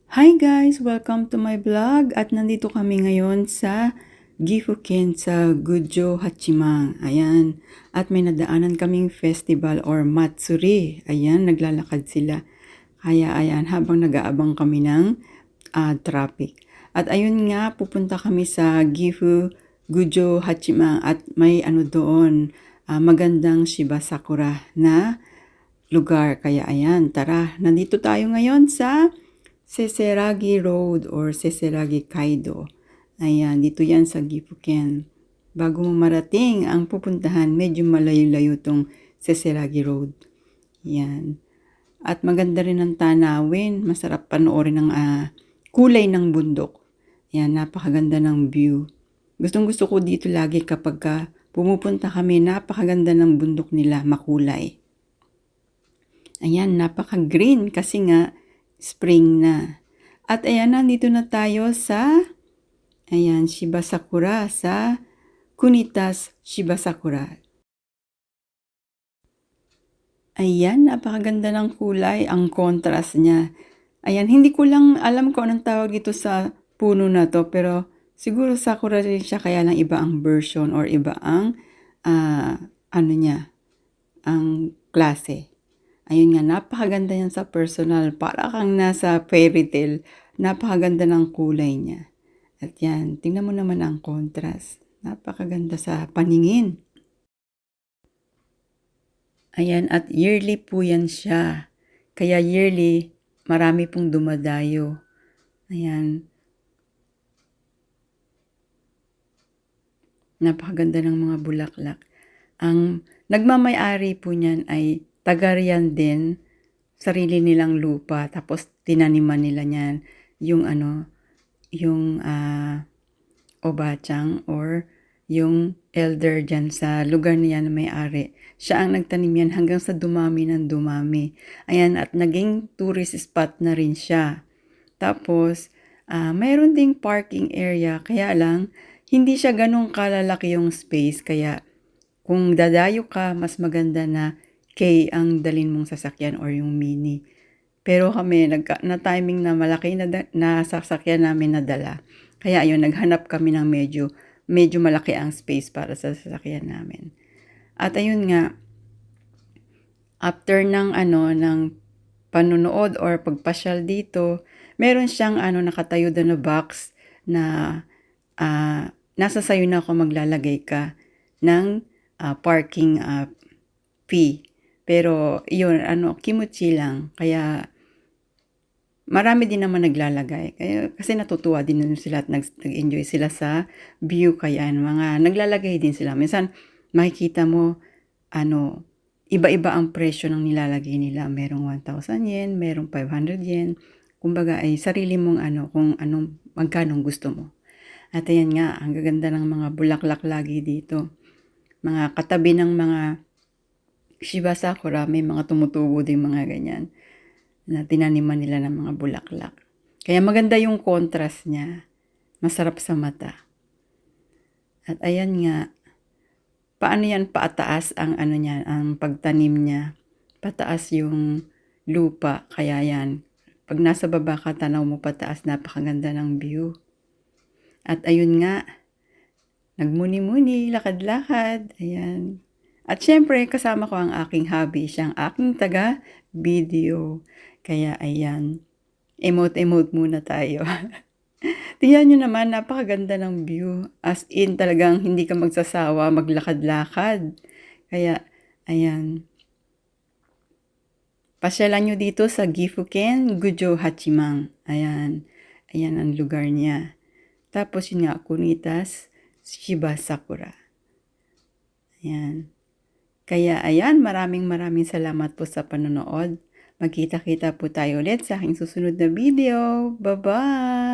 Hi guys! Welcome to my vlog at nandito kami ngayon sa Gifuken sa Gujo Hachimang. Ayan. At may nadaanan kaming festival or Matsuri. Ayan, naglalakad sila. Kaya ayan, habang nag-aabang kami ng traffic. At ayun nga, pupunta kami sa Gifu Gujo Hachimang at may doon, magandang Shiba Sakura na lugar. Kaya ayan, tara, nandito tayo ngayon sa Seseragi Road or Seseragi Kaido. Ayan, dito yan sa Gifuken. Bago mo marating ang pupuntahan, medyo malayo-layo tong Seseragi Road. Yan. At maganda rin ang tanawin. Masarap panoorin ng kulay ng bundok. Yan, napakaganda ng view. Gustong-gusto ko dito lagi kapag pumupunta kami, napakaganda ng bundok nila, makulay. Ayan, napaka-green kasi nga spring na. At ayan, nandito na tayo sa Shiba Sakura sa Kunitas Shiba Sakura. Ayan, napakaganda ng kulay, ang contrast niya. Ayan, hindi ko lang alam kung anong tawag dito sa puno na to, pero siguro sakura rin siya, kaya lang iba ang version or iba ang ang klase. Ayun nga, napakaganda yan sa personal. Para kang nasa fairy tale. Napakaganda ng kulay niya. At yan, tingnan mo naman ang contrast. Napakaganda sa paningin. Ayan, at yearly po yan siya. Kaya yearly, marami pong dumadayo. Ayan. Napakaganda ng mga bulaklak. Ang nagmamay-ari po niyan ay taga-riyan din, sarili nilang lupa, tapos tinaniman nila niyan yung obachang or yung elder dyan sa lugar niya na may-ari. Siya ang nagtanim yan hanggang sa dumami ng dumami. Ayan, at naging tourist spot na rin siya. Tapos, mayroon ding parking area, kaya lang, hindi siya ganun kalalaki yung space, kaya kung dadayo ka, mas maganda na K ang dalin mong sasakyan or yung mini. Pero kami, na-timing na malaki na sasakyan namin na dala. Kaya ayun, naghanap kami ng medyo malaki ang space para sa sasakyan namin. At ayun nga, after ng panunood or pagpasyal dito, meron siyang nakatayo doon na box na nasa sayo na kung maglalagay ka ng parking fee. Pero yun, kimuchi lang. Kaya marami din naman naglalagay. Kasi natutuwa din sila at nag-enjoy sila sa view. Kaya mga naglalagay din sila. Minsan makikita mo, iba-iba ang presyo ng nilalagay nila. Merong 1,000 yen, merong 500 yen. Kumbaga ay sarili mong kung magkanong gusto mo. At ayan nga, ang gaganda ng mga bulaklak lagi dito. Mga katabi ng mga Shiba Sakura, may mga tumutubo din mga ganyan na tinaniman nila ng mga bulaklak. Kaya maganda yung contrast niya. Masarap sa mata. At ayan nga, paano yan paataas ang niya, ang pagtanim niya. Pataas yung lupa, kaya yan. Pag nasa baba ka, tanaw mo pataas, napakaganda ng view. At ayun nga, nagmuni-muni, lakad-lakad, ayan. At syempre, kasama ko ang aking hubby, siyang aking taga-video. Kaya ayan, emote-emote muna tayo. Tingnan nyo naman, napakaganda ng view. As in, talagang hindi ka magsasawa, maglakad-lakad. Kaya, ayan. Pasyalan nyo dito sa Gifuken Gujo Hachimang. Ayan. Ayan ang lugar niya. Tapos yun nga, Kunitas Shiba Sakura. Ayan. Kaya ayan, maraming salamat po sa panonood. Magkita-kita po tayo ulit sa aking susunod na video. Bye-bye!